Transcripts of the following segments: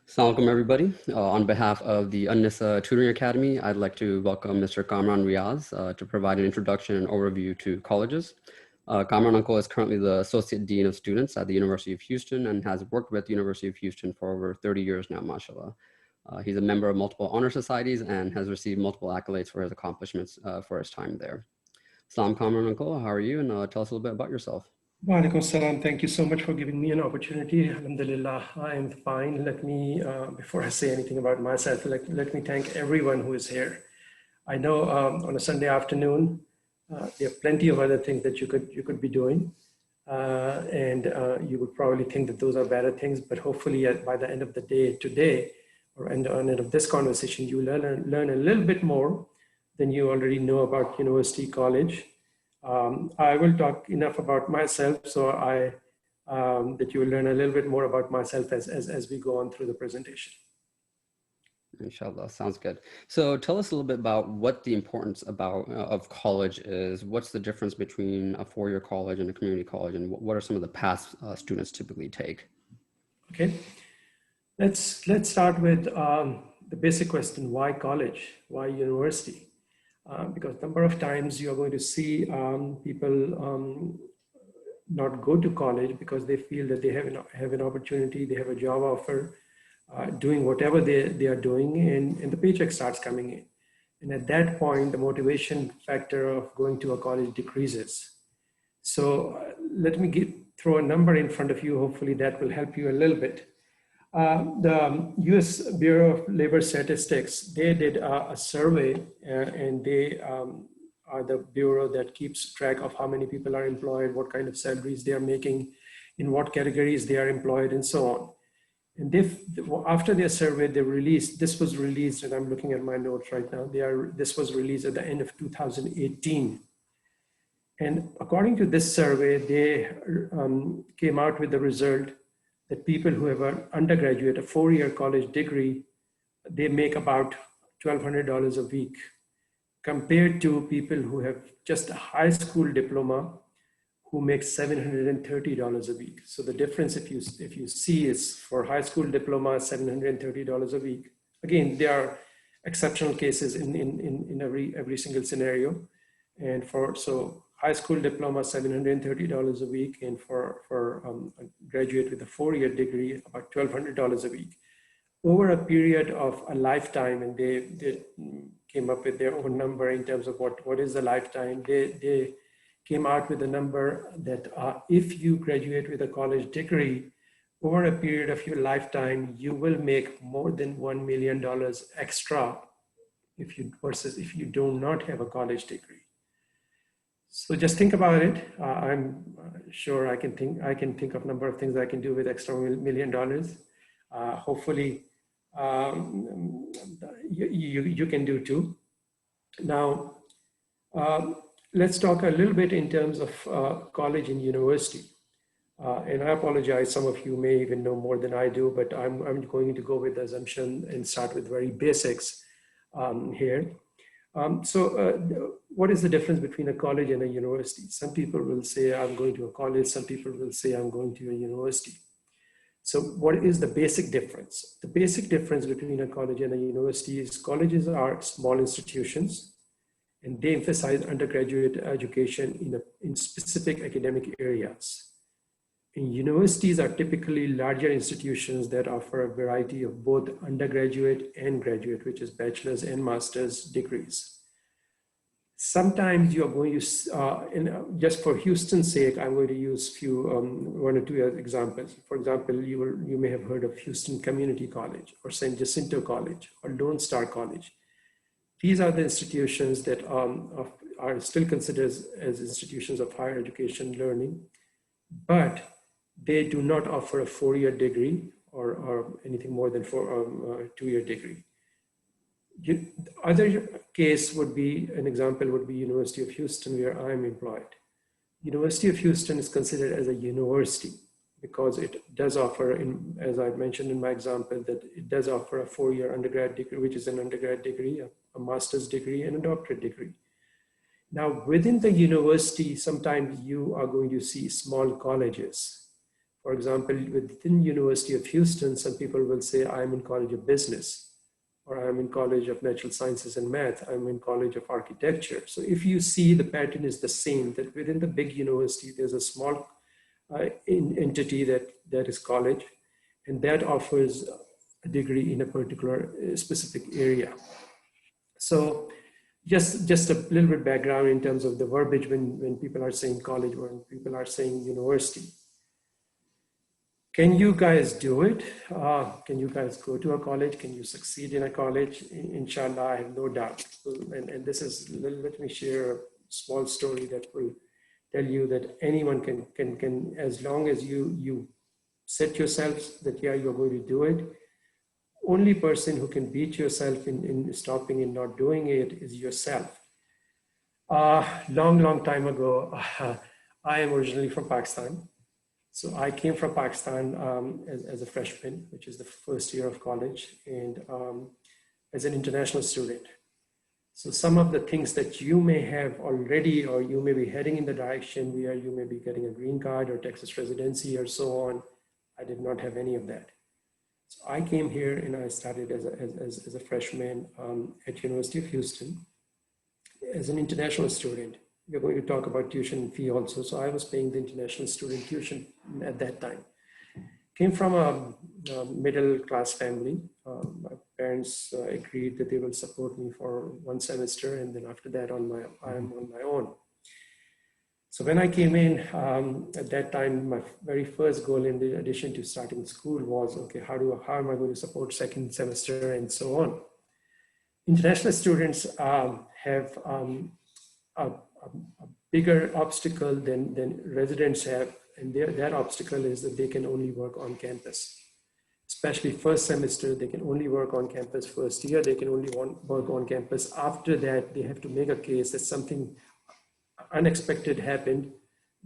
Assalamu alaikum, everybody. On behalf of the An-Nisa Tutoring Academy, I'd like to welcome Mr. Kamran Riaz to provide an introduction and overview to colleges. Kamran Uncle is currently the Associate Dean of Students at the University of Houston and has worked with the University of Houston for over 30 years now, mashallah. He's a member of multiple honor societies and has received multiple accolades for his accomplishments for his time there. Salam, Kamran Uncle, how are you? And tell us a little bit about yourself. Wa alaikum salam. Thank you so much for giving me an opportunity. Alhamdulillah, I am fine. Let me, before I say anything about myself, let me thank everyone who is here. I know on a Sunday afternoon, there are plenty of other things that you could be doing. And you would probably think that those are better things, but hopefully by the end of the day today, or at the end of this conversation, you learn a little bit more than you already know about university, college. I will talk enough about myself so that you will learn a little bit more about myself as we go on through the presentation. Inshallah, sounds good. So tell us a little bit about what the importance of college is. What's the difference between a four-year college and a community college, and what are some of the paths students typically take? Okay, let's start with the basic question: why college? Why university? Because number of times you are going to see people not go to college because they feel that they have an opportunity, they have a job offer, doing whatever they are doing, and the paycheck starts coming in. And at that point, the motivation factor of going to a college decreases. So let me throw a number in front of you. Hopefully that will help you a little bit. The US Bureau of Labor Statistics, they did a survey, and they are the bureau that keeps track of how many people are employed, what kind of salaries they are making, in what categories they are employed, and so on. And after their survey, this was released, and I'm looking at my notes right now, this was released at the end of 2018. And according to this survey, they came out with the result that people who have an undergraduate, a four-year college degree, they make about $1,200 a week, compared to people who have just a high school diploma who make $730 a week. So the difference, if you see, is for high school diploma, $730 a week. Again, there are exceptional cases in every single scenario. And so high school diploma, $730 a week, and for a graduate with a four-year degree, about $1,200 a week. Over a period of a lifetime, and they came up with their own number in terms of what is the lifetime. They came out with a number that if you graduate with a college degree, over a period of your lifetime, you will make more than $1 million extra versus if you do not have a college degree. So just think about it. I'm sure I can think of a number of things I can do with extra $1 million. Hopefully, you can do too. Now, let's talk a little bit in terms of college and university. And I apologize, some of you may even know more than I do, but I'm going to go with the assumption and start with very basics here. What is the difference between a college and a university? Some people will say, I'm going to a college. Some people will say, I'm going to a university. So what is the basic difference? The basic difference between a college and a university is colleges are small institutions, and they emphasize undergraduate education in specific academic areas. And universities are typically larger institutions that offer a variety of both undergraduate and graduate, which is bachelor's and master's degrees. Sometimes you are going to, just for Houston's sake, I'm going to use one or two examples. For example, you may have heard of Houston Community College, or San Jacinto College, or Lone Star College. These are the institutions that are still considered as institutions of higher education learning, but they do not offer a four-year degree or anything more than a two-year degree. Other case would be, an example would be University of Houston, where I'm employed. University of Houston is considered as a university because it does offer, as I mentioned in my example, that it does offer a four-year undergrad degree, which is an undergrad degree, a master's degree, and a doctorate degree. Now, within the university, sometimes you are going to see small colleges. For example, within University of Houston, some people will say, I'm in College of Business, or I'm in College of Natural Sciences and Math, I'm in College of Architecture. So if you see the pattern is the same, that within the big university, there's a small entity that is college, and that offers a degree in a particular specific area. So just a little bit background in terms of the verbiage when people are saying college, when people are saying university. Can you guys do it? Can you guys go to a college? Can you succeed in a college? Inshallah, I have no doubt. And this is, let me share a small story that will tell you that anyone can as long as you set yourselves that, yeah, you're going to do it. Only person who can beat yourself in stopping and not doing it is yourself. Long time ago, I am originally from Pakistan. So I came from Pakistan as a freshman, which is the first year of college, and as an international student. So some of the things that you may have already, or you may be heading in the direction where you may be getting a green card or Texas residency or so on, I did not have any of that. So I came here and I started as a freshman at University of Houston as an international student. We're going to talk about tuition fee also. So I was paying the international student tuition at that time. Came from a middle class family. My parents agreed that they will support me for one semester, and then after that I'm on my own. So when I came in, at that time, my very first goal in addition to starting school was, okay, how am I going to support second semester and so on? International students have a bigger obstacle than residents have, and that obstacle is that they can only work on campus. Especially first semester, they can only work on campus. First year, they can only work on campus. After that, they have to make a case that something unexpected happened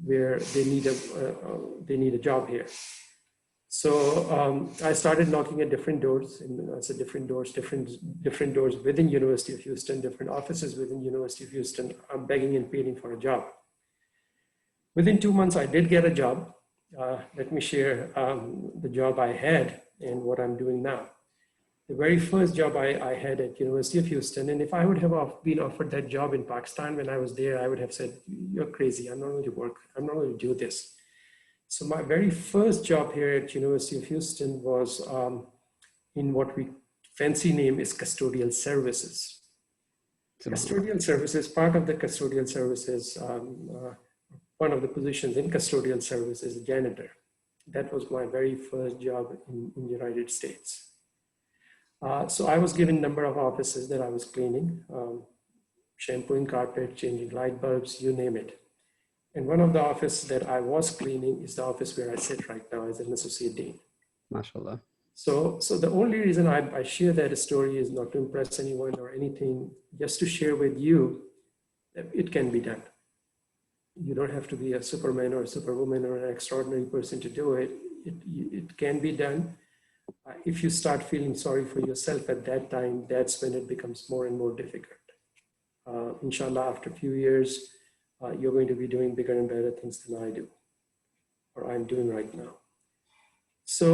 where they need a job here. So I started knocking at different doors, and I said different doors within University of Houston, different offices within University of Houston. I'm begging and pleading for a job. Within 2 months, I did get a job. Let me share the job I had and what I'm doing now. The very first job I had at University of Houston, and if I would have been offered that job in Pakistan when I was there, I would have said, you're crazy, I'm not going to work, I'm not going to do this. So my very first job here at University of Houston was in what we fancy name is custodial services. Custodial services, part of the custodial services, one of the positions in custodial service is a janitor. That was my very first job in the United States. So I was given a number of offices that I was cleaning, shampooing carpet, changing light bulbs, you name it. And one of the offices that I was cleaning is the office where I sit right now as an associate dean. MashaAllah. So the only reason I share that story is not to impress anyone or anything, just to share with you that it can be done. You don't have to be a Superman or a Superwoman or an extraordinary person to do it. It can be done. If you start feeling sorry for yourself at that time, that's when it becomes more and more difficult. Inshallah, after a few years, you're going to be doing bigger and better things than I do, or I'm doing right now. So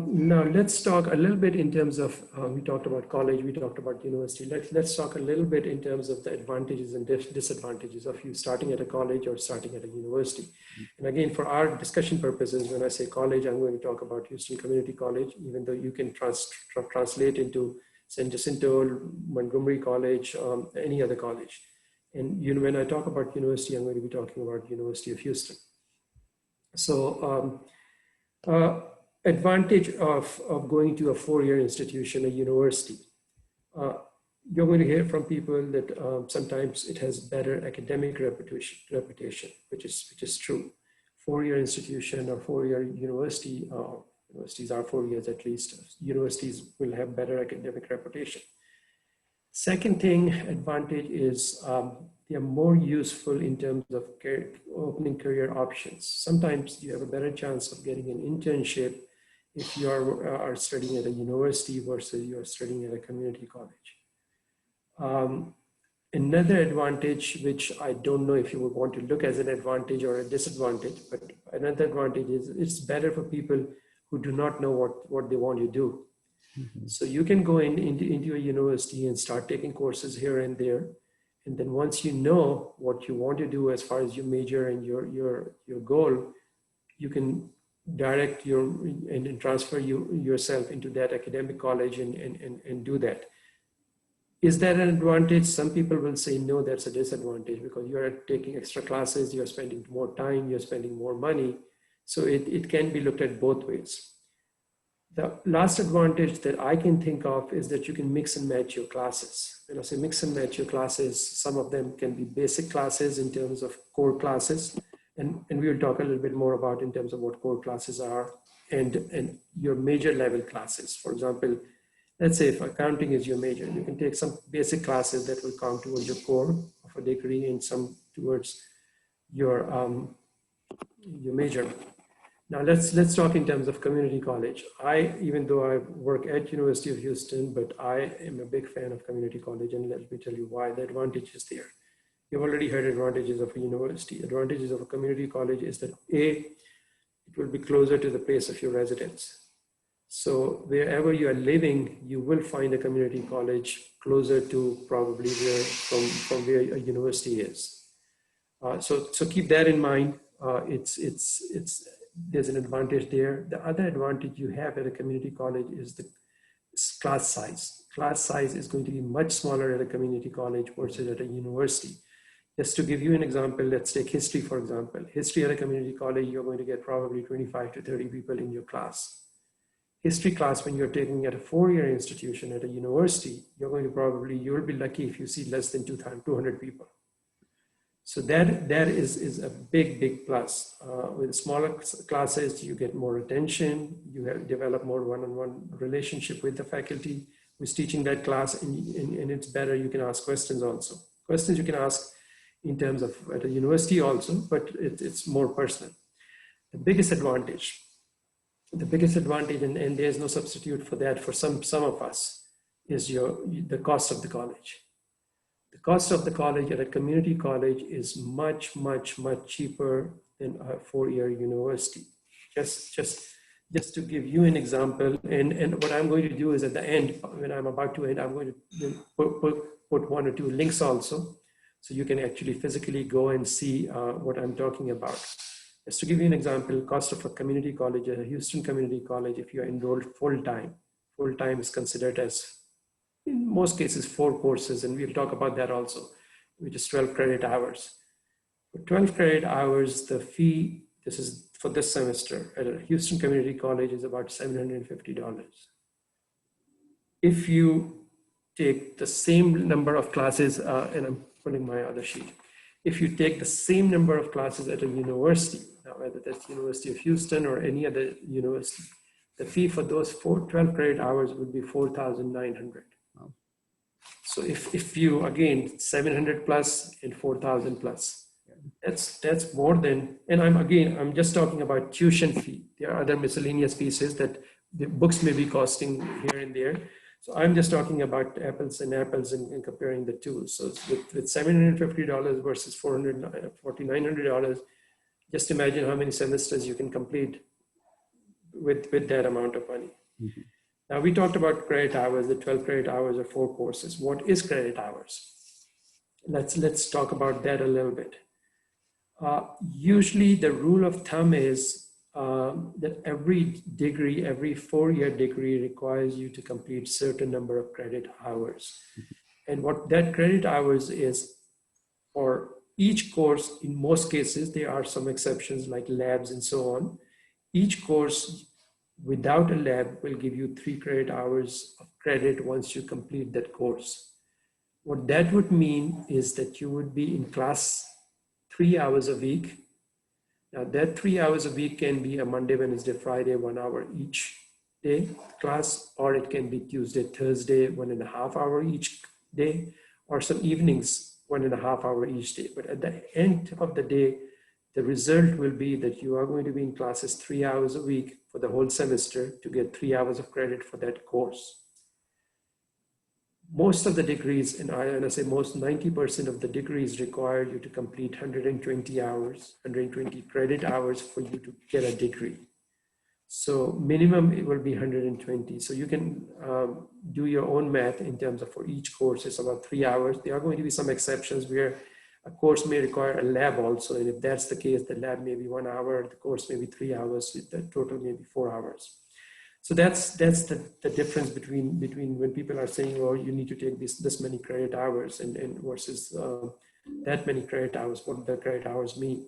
now let's talk a little bit in terms of, we talked about college, we talked about university. Let's talk a little bit in terms of the advantages and disadvantages of you starting at a college or starting at a university. And again, for our discussion purposes, when I say college, I'm going to talk about Houston Community College, even though you can translate into San Jacinto, Montgomery College, any other college. And when I talk about university, I'm going to be talking about University of Houston. So advantage of going to a four-year institution, a university. You're going to hear from people that sometimes it has better academic reputation, which is true. Four-year institution or four-year university, universities are 4 years at least, universities will have better academic reputation. Second thing, advantage is they are more useful in terms of opening career options. Sometimes you have a better chance of getting an internship if you are studying at a university versus you are studying at a community college. Another advantage, which I don't know if you would want to look as an advantage or a disadvantage, but another advantage is it's better for people who do not know what they want to do. So you can go into a university and start taking courses here and there. And then once you know what you want to do as far as your major and your goal, you can direct and transfer yourself into that academic college and do that. Is that an advantage? Some people will say, no, that's a disadvantage because you're taking extra classes, you're spending more time, you're spending more money. So it can be looked at both ways. The last advantage that I can think of is that you can mix and match your classes. When I say mix and match your classes, some of them can be basic classes in terms of core classes. And we'll talk a little bit more about in terms of what core classes are and your major level classes. For example, let's say if accounting is your major, you can take some basic classes that will count towards your core of a degree and some towards your major. Now let's talk in terms of community college. Even though I work at University of Houston, but I am a big fan of community college, and let me tell you why. The advantage is there. You've already heard advantages of a university. Advantages of a community college is that it will be closer to the place of your residence. So wherever you are living, you will find a community college closer to probably from where a university is. So keep that in mind. There's an advantage there. The other advantage you have at a community college is the class size. Class size is going to be much smaller at a community college versus at a university. Just to give you an example, let's take history, for example. History at a community college, you're going to get probably 25 to 30 people in your class. History class, when you're taking at a 4-year institution at a university, you'll be lucky if you see less than 200 people. So that is a big plus. With smaller classes, you get more attention, you develop more one-on-one relationship with the faculty who's teaching that class, and it's better. You can ask questions also. Questions you can ask in terms of at a university also, but it's more personal. The biggest advantage, and there's no substitute for that for some of us, is the cost of the college. The cost of the college at a community college is much cheaper than a 4-year university. Just to give you an example, and what I'm going to do is at the end, when I'm about to end, I'm going to put 1 or 2 links also, so you can actually physically go and see what I'm talking about. Just to give you an example, cost of a community college, a Houston community college, if you're enrolled full-time is considered as, in most cases, 4 courses, and we'll talk about that also, which is 12 credit hours. For 12 credit hours, the fee, this is for this semester, at a Houston Community College is about $750. If you take the same number of classes, and I'm putting my other sheet, if you take the same number of classes at a university, now whether that's University of Houston or any other university, the fee for those 12 credit hours would be $4,900. So if you, again, 700 plus and 4,000 plus, that's more than, and I'm just talking about tuition fee. There are other miscellaneous pieces that the books may be costing here and there. So I'm just talking about apples and apples and comparing the two. So with $750 versus $4,900, just imagine how many semesters you can complete with that amount of money. Mm-hmm. Now we talked about credit hours, the 12 credit hours or 4 courses. What is credit hours? Let's talk about that a little bit. Usually the rule of thumb is that every 4-year degree requires you to complete certain number of credit hours. And what that credit hours is, for each course, in most cases, there are some exceptions like labs and so on. Each course without a lab will give you 3 credit hours of credit once you complete that course. What that would mean is that you would be in class 3 hours a week. Now that 3 hours a week can be a Monday, Wednesday, Friday, 1 hour each day class, or it can be Tuesday, Thursday, 1.5 hour each day, or some evenings, 1.5 hour each day. But at the end of the day, the result will be that you are going to be in classes 3 hours a week for the whole semester to get 3 hours of credit for that course. most of the degrees, and I say most, 90% of the degrees require you to complete 120 hours, 120 credit hours for you to get a degree. So minimum it will be 120. So you can do your own math in terms of for each course, it's about 3 hours. There are going to be some exceptions where a course may require a lab also. And if that's the case, the lab may be 1 hour, the course may be 3 hours, the total may be 4 hours. So that's the difference between when people are saying, oh, you need to take this many credit hours and versus that many credit hours, what the credit hours mean.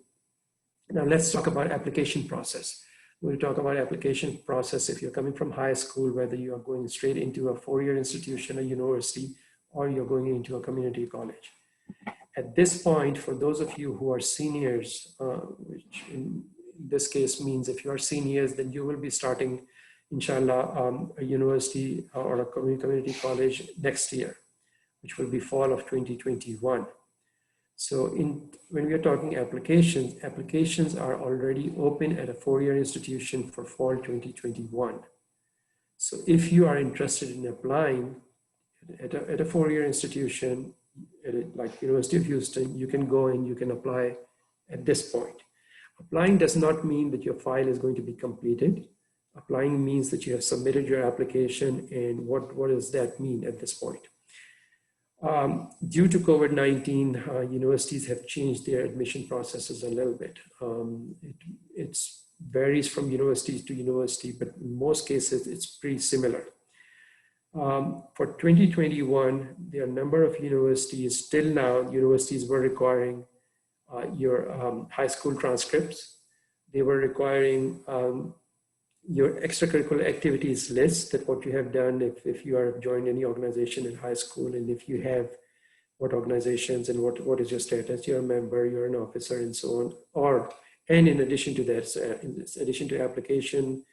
Now let's talk about application process. We'll talk about application process if you're coming from high school, whether you are going straight into a four-year institution, a university, or you're going into a community college. At this point, for those of you who are seniors, which in this case means if you are seniors, then you will be starting, inshallah, a university or a community college next year, which will be fall of 2021. So when we are talking applications are already open at a four-year institution for fall 2021. So if you are interested in applying at a four-year institution, like University of Houston, you can go and you can apply at this point. Applying does not mean that your file is going to be completed. Applying means that you have submitted your application, and what does that mean at this point? Due to COVID-19, universities have changed their admission processes a little bit. It varies from university to university, but in most cases, it's pretty similar. For 2021, there are a number of universities, still now, universities were requiring your high school transcripts. They were requiring your extracurricular activities list, that what you have done if you are joined any organization in high school, and if you have what organizations and what is your status, you're a member, you're an officer, and so on. And in addition to that, in addition to application,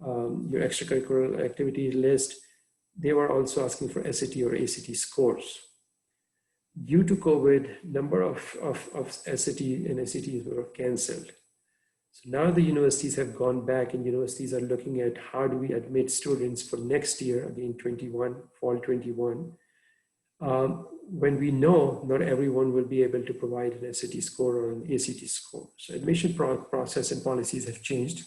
your extracurricular activity list, they were also asking for SAT or ACT scores. Due to COVID, number of SAT and ACTs were canceled. So now the universities have gone back, and universities are looking at how do we admit students for next year, again, fall 21, when we know not everyone will be able to provide an SAT score or an ACT score. So admission process and policies have changed.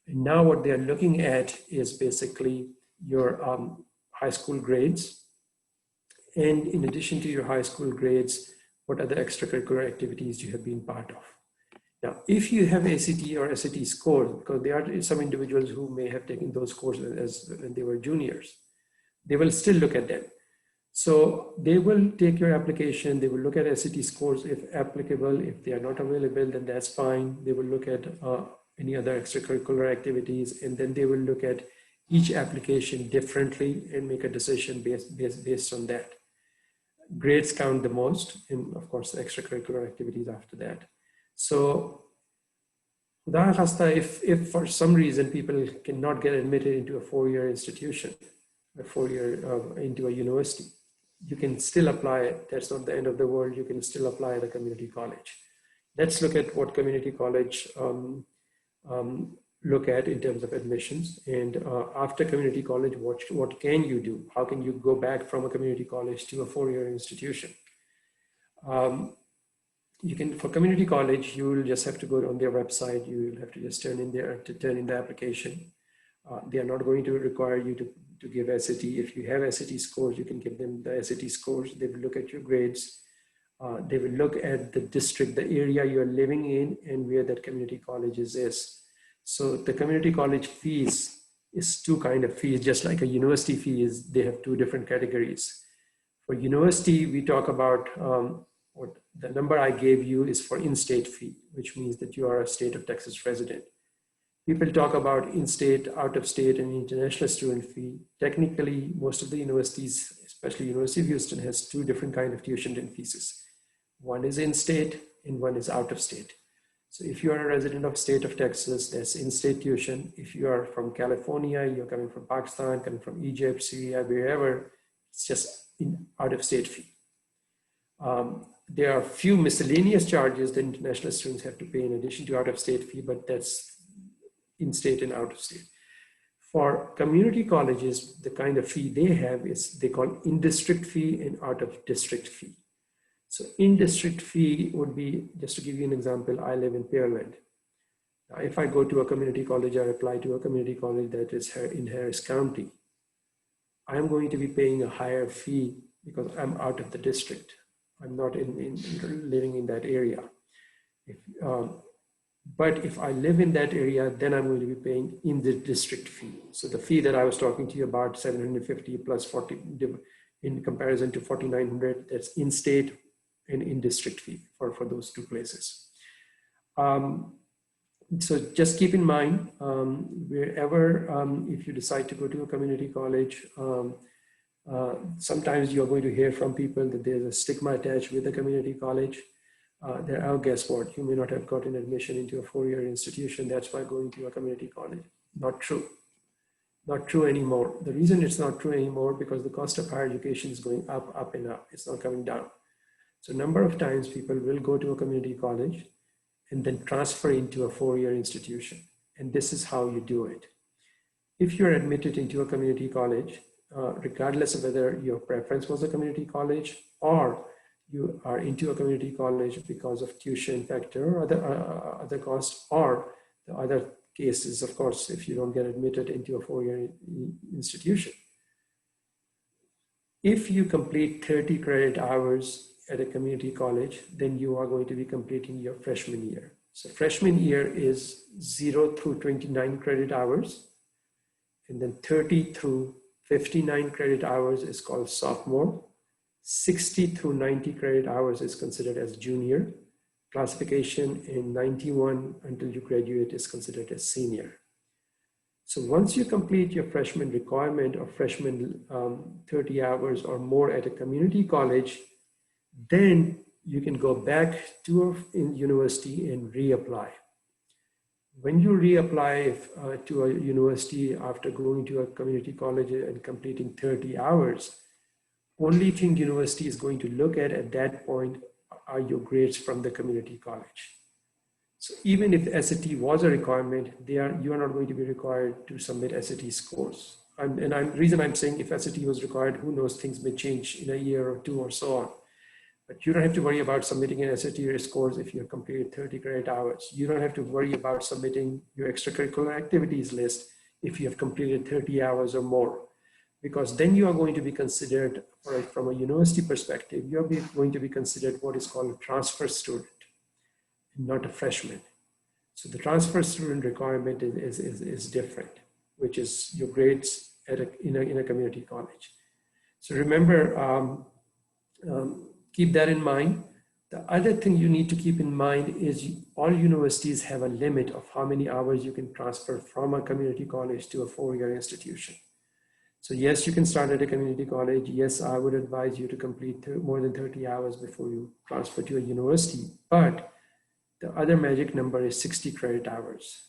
And now what they are looking at is basically your high school grades. And in addition to your high school grades, what other extracurricular activities you have been part of. Now, if you have ACT or SAT scores, because there are some individuals who may have taken those courses when they were juniors, they will still look at them. So they will take your application, they will look at SAT scores if applicable. If they are not available, then that's fine. They will look at any other extracurricular activities, and then they will look at each application differently and make a decision based on that. Grades count the most, and of course, the extracurricular activities after that. So, if for some reason people cannot get admitted into a four-year institution, into a university, you can still apply. That's not the end of the world. You can still apply at a community college. Let's look at what community college look at in terms of admissions. And after community college, what can you do? How can you go back from a community college to a four-year institution? You can, for community college, you will just have to go on their website. You will have to just turn in the application. They are not going to require you to give SAT. If you have SAT scores, you can give them the SAT scores. They will look at your grades. They will look at the district, the area you're living in, and where that community college is. So the community college fees is two kind of fees, just like a university fee is. They have two different categories. For university, we talk about what the number I gave you is for in-state fee, which means that you are a state of Texas resident. People talk about in-state, out-of-state, and international student fee. Technically, most of the universities, especially University of Houston, has two different kinds of tuition and fees. One is in-state and one is out-of-state. So if you are a resident of state of Texas, that's in-state tuition. If you are from California, you're coming from Pakistan, coming from Egypt, Syria, wherever, it's just in out-of-state fee. There are a few miscellaneous charges that international students have to pay in addition to out-of-state fee, but that's in-state and out-of-state. For community colleges, the kind of fee they have is they call in-district fee and out-of-district fee. So in-district fee would be, just to give you an example, I live in Pearland. Now, if I go to a community college or apply to a community college that is in Harris County, I'm going to be paying a higher fee because I'm out of the district. I'm not living in that area. But if I live in that area, then I'm going to be paying in the district fee. So the fee that I was talking to you about, 750 plus 40, in comparison to 4,900, that's in-state and in-district fee for those two places. So just keep in mind, wherever, if you decide to go to a community college, sometimes you're going to hear from people that there's a stigma attached with the community college. Guess what? You may not have gotten admission into a four-year institution. That's why going to a community college. Not true. Not true anymore. The reason it's not true anymore because the cost of higher education is going up, up and up. It's not coming down. So a number of times people will go to a community college and then transfer into a four-year institution. And this is how you do it. If you're admitted into a community college, regardless of whether your preference was a community college or you are into a community college because of tuition factor or other costs, or the other cases, of course, if you don't get admitted into a four-year institution. If you complete 30 credit hours at a community college, then you are going to be completing your freshman year. So freshman year is 0 through 29 credit hours, and then 30 through 59 credit hours is called sophomore. 60 through 90 credit hours is considered as junior. Classification in 91 until you graduate is considered as senior. So once you complete your freshman requirement of freshman 30 hours or more at a community college, then you can go back to a university and reapply. When you reapply to a university after going to a community college and completing 30 hours, only thing university is going to look at that point are your grades from the community college. So even if SAT was a requirement, you are not going to be required to submit SAT scores. The reason I'm saying if SAT was required, who knows, things may change in a year or two or so on. But you don't have to worry about submitting an SAT scores if you have completed 30 credit hours. You don't have to worry about submitting your extracurricular activities list if you have completed 30 hours or more. Because then you are going to be considered, from a university perspective, you're going to be considered what is called a transfer student, not a freshman. So the transfer student requirement is different, which is your grades in a community college. So remember, keep that in mind. The other thing you need to keep in mind is all universities have a limit of how many hours you can transfer from a community college to a four-year institution. So yes, you can start at a community college. Yes, I would advise you to complete more than 30 hours before you transfer to a university. But the other magic number is 60 credit hours.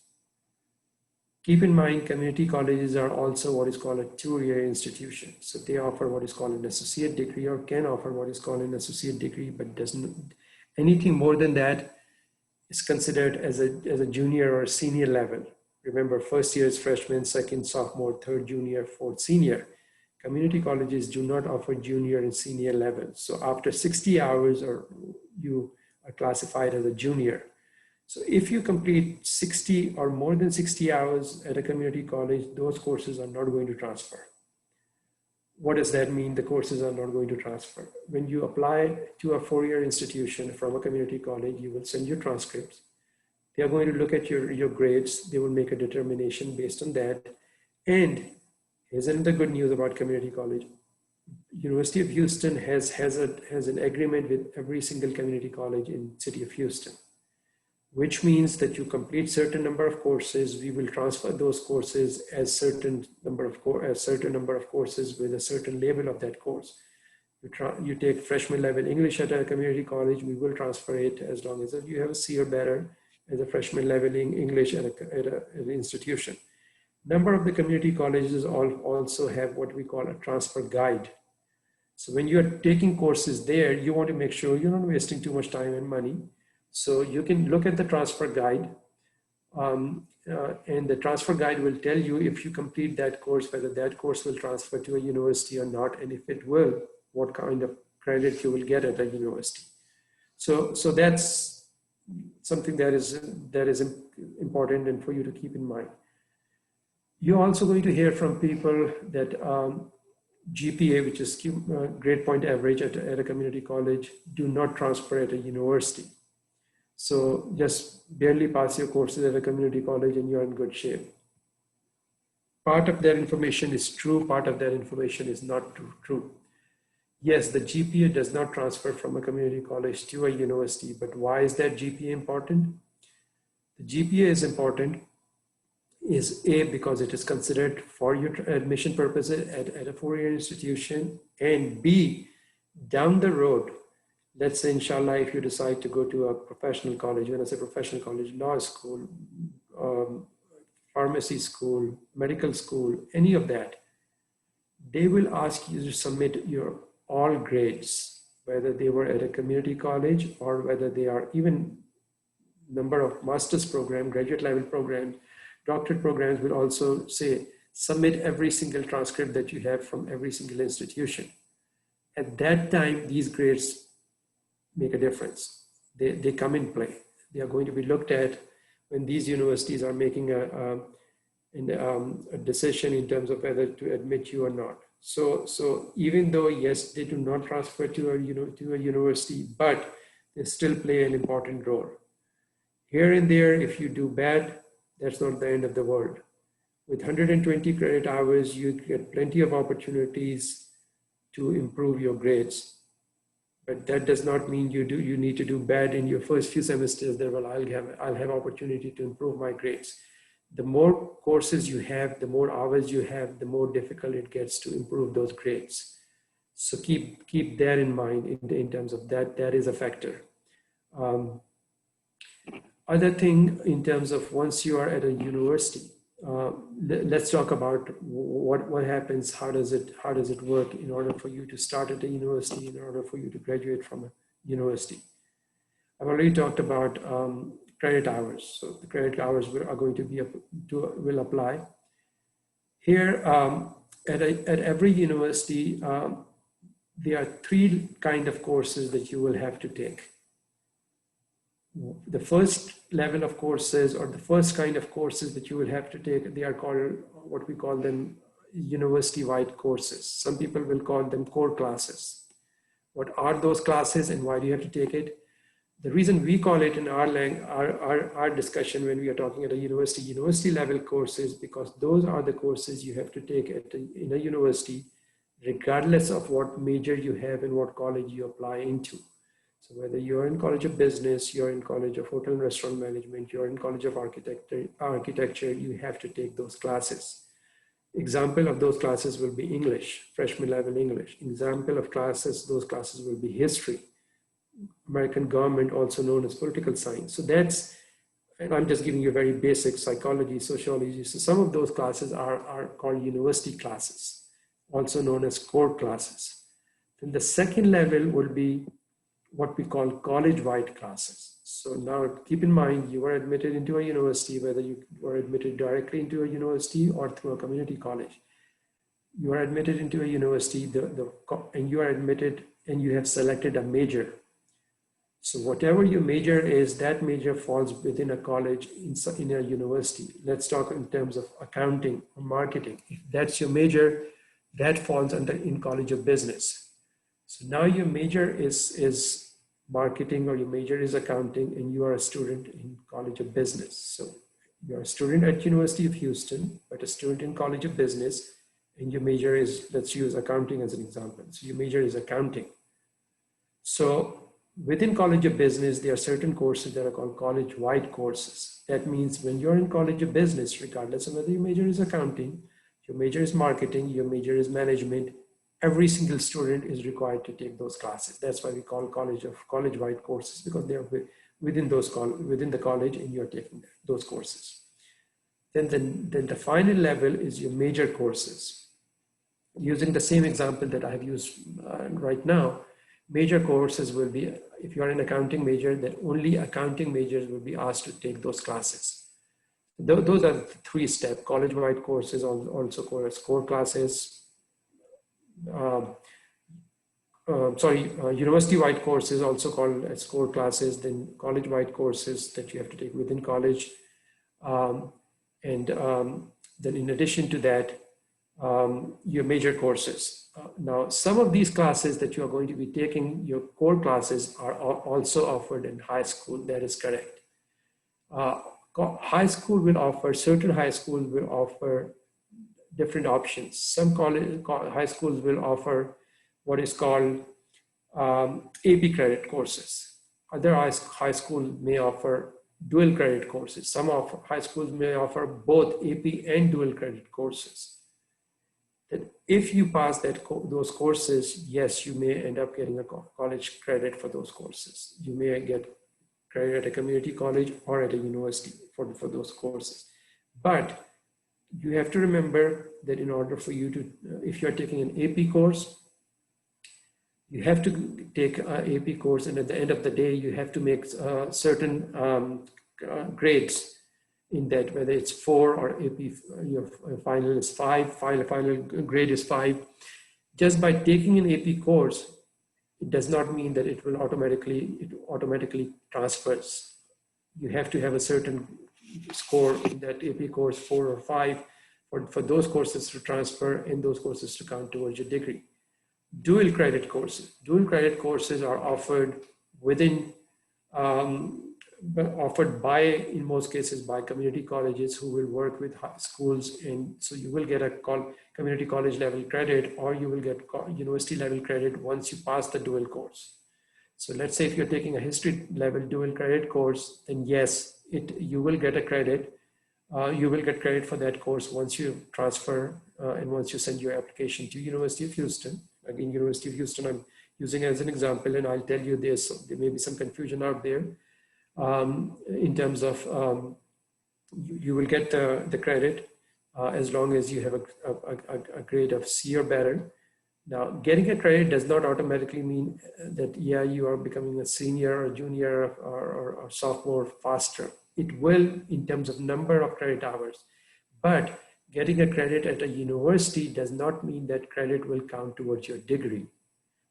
Keep in mind, community colleges are also what is called a two-year institution. So they offer what is called an associate degree, or can offer what is called an associate degree, but doesn't anything more than that is considered as a junior or a senior level. Remember, first year is freshman, second sophomore, third junior, fourth senior. Community colleges do not offer junior and senior levels. So after 60 hours, you are classified as a junior. So if you complete 60 or more than 60 hours at a community college, those courses are not going to transfer. What does that mean? The courses are not going to transfer. When you apply to a four-year institution from a community college, you will send your transcripts. They are going to look at your grades. They will make a determination based on that. And here's the good news about community college. University of Houston has an agreement with every single community college in city of Houston, which means that you complete certain number of courses, we will transfer those courses as certain number of courses with a certain label of that course. You take freshman level English at a community college, we will transfer it as long as you have a C or better as a freshman level English at an institution. Number of the community colleges also have what we call a transfer guide. So when you're taking courses there, you want to make sure you're not wasting too much time and money. So you can look at the transfer guide and the transfer guide will tell you if you complete that course, whether that course will transfer to a university or not, and if it will, what kind of credit you will get at a university. So that's something that is important and for you to keep in mind. You're also going to hear from people that GPA, which is grade point average at a community college, do not transfer at a university. So just barely pass your courses at a community college and you're in good shape. Part of that information is true, part of that information is not true. Yes, the GPA does not transfer from a community college to a university, but why is that GPA important? The GPA is important is A, because it is considered for your admission purposes at a four-year institution, and B, down the road, let's say inshallah, if you decide to go to a professional college, when I say professional college, law school, pharmacy school, medical school, any of that, they will ask you to submit your all grades, whether they were at a community college or whether they are even number of master's program, graduate level programs, doctorate programs will also say, submit every single transcript that you have from every single institution. At that time, these grades make a difference. They come in play. They are going to be looked at when these universities are making a decision in terms of whether to admit you or not. So even though, yes, they do not transfer to a university, but they still play an important role. Here and there, if you do bad, that's not the end of the world. With 120 credit hours, you get plenty of opportunities to improve your grades. But that does not mean you need to do bad in your first few semesters. That, well, I'll have opportunity to improve my grades. The more courses you have, the more hours you have, the more difficult it gets to improve those grades. So keep that in mind in terms of that. That is a factor. Other thing in terms of once you are at a university, let's talk about what happens. How does it work in order for you to start at a university, in order for you to graduate from a university? I've already talked about credit hours. So the credit hours are going to will apply here at every university. There are three kind of courses that you will have to take. The first level of courses, or the first kind of courses that you will have to take, they are called, what we call them, university-wide courses. Some people will call them core classes. What are those classes and why do you have to take it? The reason we call it in our discussion when we are talking at a university level courses, because those are the courses you have to take in a university, regardless of what major you have and what college you apply into. So whether you're in College of Business, you're in College of Hotel and Restaurant Management, you're in College of Architecture, you have to take those classes. Example of those classes will be English, freshman level English. Example of classes, those classes will be history, American government, also known as political science. So that's, and I'm just giving you very basic psychology, sociology. So some of those classes are called university classes, also known as core classes. Then the second level will be what we call college-wide classes. So now keep in mind, you are admitted into a university, whether you were admitted directly into a university or through a community college. You are admitted into a university and you are admitted and you have selected a major. So whatever your major is, that major falls within a college in a university. Let's talk in terms of accounting or marketing. If that's your major, that falls in College of Business. So now your major is marketing or your major is accounting and you are a student in College of Business. So you're a student at University of Houston, but a student in College of Business, and your major is, let's use accounting as an example. So your major is accounting. So within College of Business, there are certain courses that are called college-wide courses. That means when you're in College of Business, regardless of whether your major is accounting, your major is marketing, your major is management, every single student is required to take those classes. That's why we call college-wide courses, because they are within the college and you're taking those courses. Then the final level is your major courses. Using the same example that I have used right now, major courses will be, if you're an accounting major, then only accounting majors will be asked to take those classes. Those are the 3-step. College-wide courses also called as core classes. University-wide courses also called as core classes, then college-wide courses that you have to take within college. Then in addition to that, your major courses. Now, some of these classes that you are going to be taking, your core classes, are also offered in high school. That is correct. Certain high schools will offer different options. Some high schools will offer what is called AP credit courses. Other high schools may offer dual credit courses. Some of high schools may offer both AP and dual credit courses. That if you pass those courses, yes, you may end up getting a college credit for those courses. You may get credit at a community college or at a university for those courses. But you have to remember that in order for you to, if you're taking an AP course, you have to take an AP course, and at the end of the day, you have to make certain grades in that, whether it's 4 or AP, your final is 5, final grade is 5. Just by taking an AP course, it does not mean that it automatically transfers. You have to have a certain score in that AP course, 4 or 5, for those courses to transfer and those courses to count towards your degree. Dual credit courses. Dual credit courses are offered within, offered by, in most cases, by community colleges who will work with high schools. And so you will get a community college level credit, or you will get university level credit once you pass the dual course. So let's say if you're taking a history level dual credit course, then yes, you will get a credit. You will get credit for that course once you transfer and once you send your application to University of Houston. Again, University of Houston, I'm using as an example, and I'll tell you this, there may be some confusion out there in terms of you will get the credit as long as you have a grade of C or better. Now, getting a credit does not automatically mean that, yeah, you are becoming a senior or junior or sophomore faster. It will in terms of number of credit hours, but getting a credit at a university does not mean that credit will count towards your degree.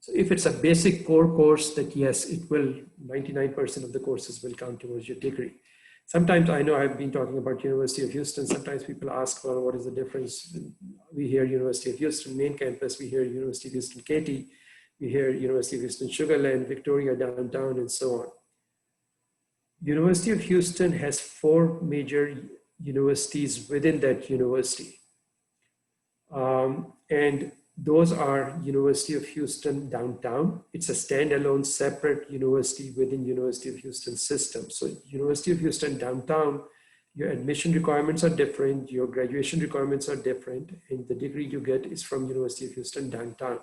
So if it's a basic core course, that yes, it will, 99% of the courses will count towards your degree. Sometimes, I know I've been talking about University of Houston, sometimes people ask, well, what is the difference? We hear University of Houston main campus, we hear University of Houston Katy, we hear University of Houston Sugar Land, Victoria downtown, and so on. University of Houston has 4 major universities within that university. And those are University of Houston downtown. It's a standalone separate university within University of Houston system. So University of Houston downtown, your admission requirements are different, your graduation requirements are different, and the degree you get is from University of Houston downtown.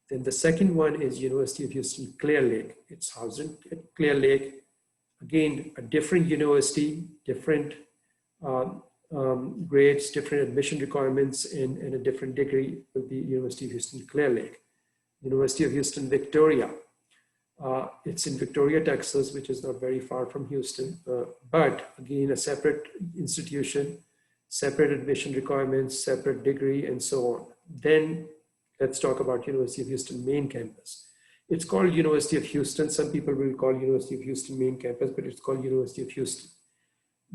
Then the second one is University of Houston Clear Lake. It's housed in Clear Lake. Again, a different university, different grades, different admission requirements, and a different degree will be University of Houston Clear Lake. University of Houston Victoria. It's in Victoria, Texas, which is not very far from Houston, but again, a separate institution, separate admission requirements, separate degree, and so on. Then let's talk about University of Houston main campus. It's called University of Houston. Some people will call University of Houston main campus, but it's called University of Houston.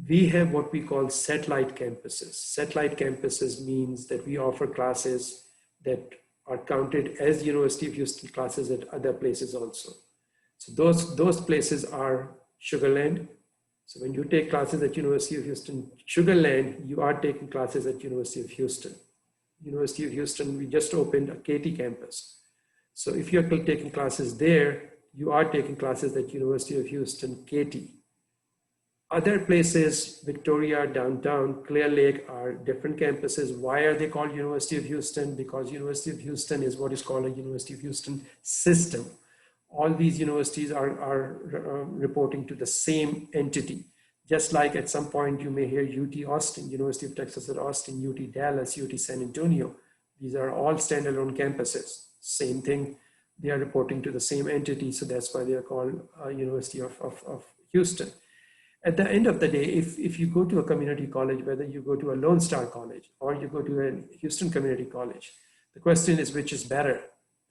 We have what we call satellite campuses. Satellite campuses means that we offer classes that are counted as University of Houston classes at other places also. So those places are Sugar Land. So when you take classes at University of Houston Sugar Land, you are taking classes at University of Houston. University of Houston, we just opened a Katy campus. So if you're taking classes there, you are taking classes at University of Houston Katy. Other places, Victoria, downtown, Clear Lake, are different campuses. Why are they called University of Houston? Because University of Houston is what is called a University of Houston system. All these universities are reporting to the same entity. Just like at some point you may hear UT Austin, University of Texas at Austin, UT Dallas, UT San Antonio. These are all standalone campuses. Same thing, they are reporting to the same entity. So that's why they are called University of Houston. At the end of the day, if you go to a community college, whether you go to a Lone Star college or you go to a Houston Community College, the question is which is better.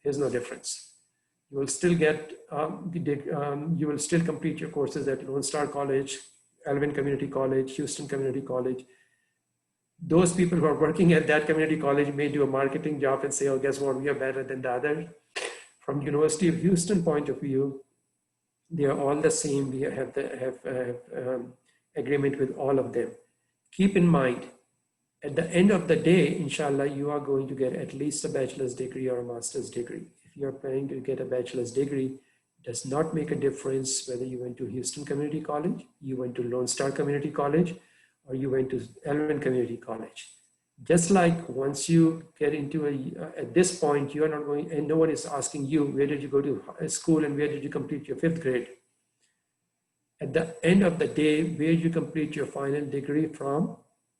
There's no difference. You will still get, you will still complete your courses at Lone Star College, Alvin Community College, Houston Community College. Those people who are working at that community college may do a marketing job and say, oh, guess what, we are better than the other. From University of Houston point of view, they are all the same. We have agreement with all of them. Keep in mind, at the end of the day, inshallah, you are going to get at least a bachelor's degree or a master's degree. If you are planning to get a bachelor's degree, it does not make a difference whether you went to Houston Community College, you went to Lone Star Community College, or you went to Alvin Community College. Just like once you get into at this point, you are not going, and no one is asking you, where did you go to school and where did you complete your 5th grade? At the end of the day, where you complete your final degree from,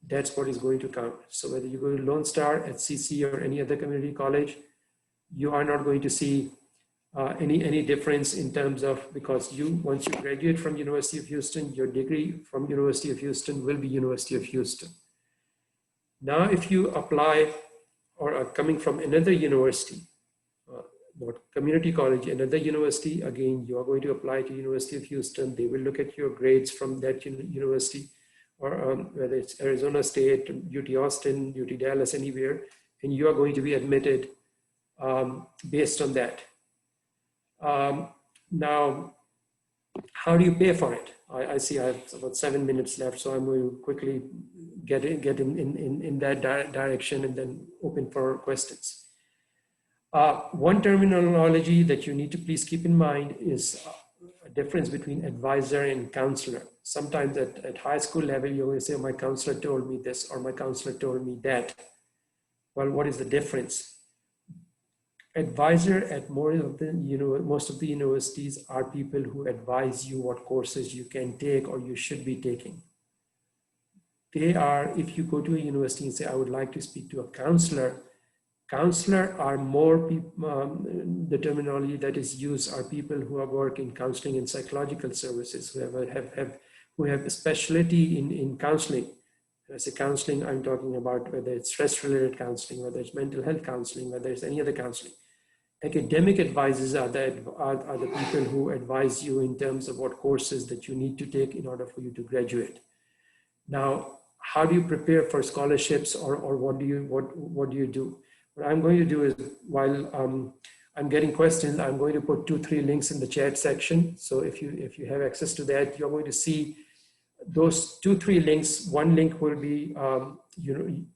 that's what is going to count. So whether you go to Lone Star, at CC, or any other community college, you are not going to see any difference in terms of, because once you graduate from University of Houston, your degree from University of Houston will be University of Houston. Now, if you apply or are coming from another university, not community college, another university, again, you are going to apply to University of Houston. They will look at your grades from that university, or whether it's Arizona State, UT Austin, UT Dallas, anywhere, and you are going to be admitted based on that. Now, how do you pay for it? I see I have about 7 minutes left, so I'm going to quickly get in that direction and then open for questions. One terminology that you need to please keep in mind is a difference between advisor and counselor. Sometimes at high school level, you always say, my counselor told me this, or my counselor told me that. Well, what is the difference? Advisor at most of the universities are people who advise you what courses you can take or you should be taking. They are, if you go to a university and say, I would like to speak to a counselor, counselor are more the terminology that is used are people who have worked in counseling and psychological services, who have a specialty in counseling. When I say counseling, I'm talking about whether it's stress-related counseling, whether it's mental health counseling, whether it's any other counseling. Academic advisors are the people who advise you in terms of what courses that you need to take in order for you to graduate. Now, how do you prepare for scholarships, or what do you do? What I'm going to do is, while I'm getting questions, I'm going to put 2-3 links in the chat section. So if you have access to that, you're going to see those 2-3 links. One link will be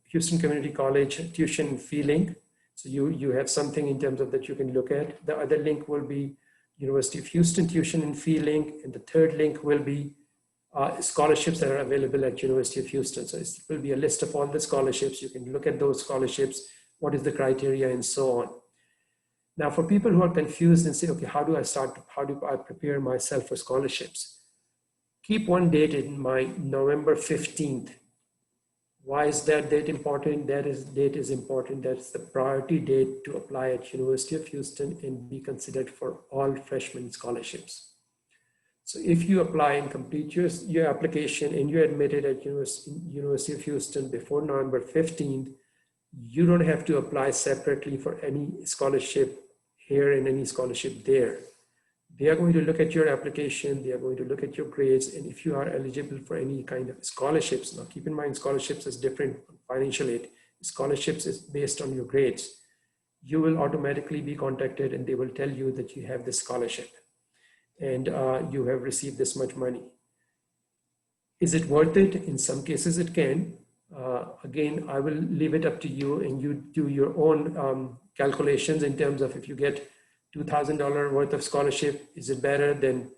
Houston Community College tuition fee link. So you have something in terms of that you can look at. The other link will be University of Houston tuition and fee link. And the third link will be scholarships that are available at University of Houston. So it will be a list of all the scholarships. You can look at those scholarships, what is the criteria, and so on. Now, for people who are confused and say, okay, how do I prepare myself for scholarships? Keep one date in mind, November 15th. Why is that date important? That date is important. That's the priority date to apply at University of Houston and be considered for all freshman scholarships. So if you apply and complete your application and you're admitted at University of Houston before November 15th, you don't have to apply separately for any scholarship here and any scholarship there. They are going to look at your application, they are going to look at your grades, and if you are eligible for any kind of scholarships, now keep in mind scholarships is different from financial aid. Scholarships is based on your grades. You will automatically be contacted and they will tell you that you have this scholarship and you have received this much money. Is it worth it? In some cases it can. Again, I will leave it up to you and you do your own calculations in terms of if you get $2,000 worth of scholarship, is it better than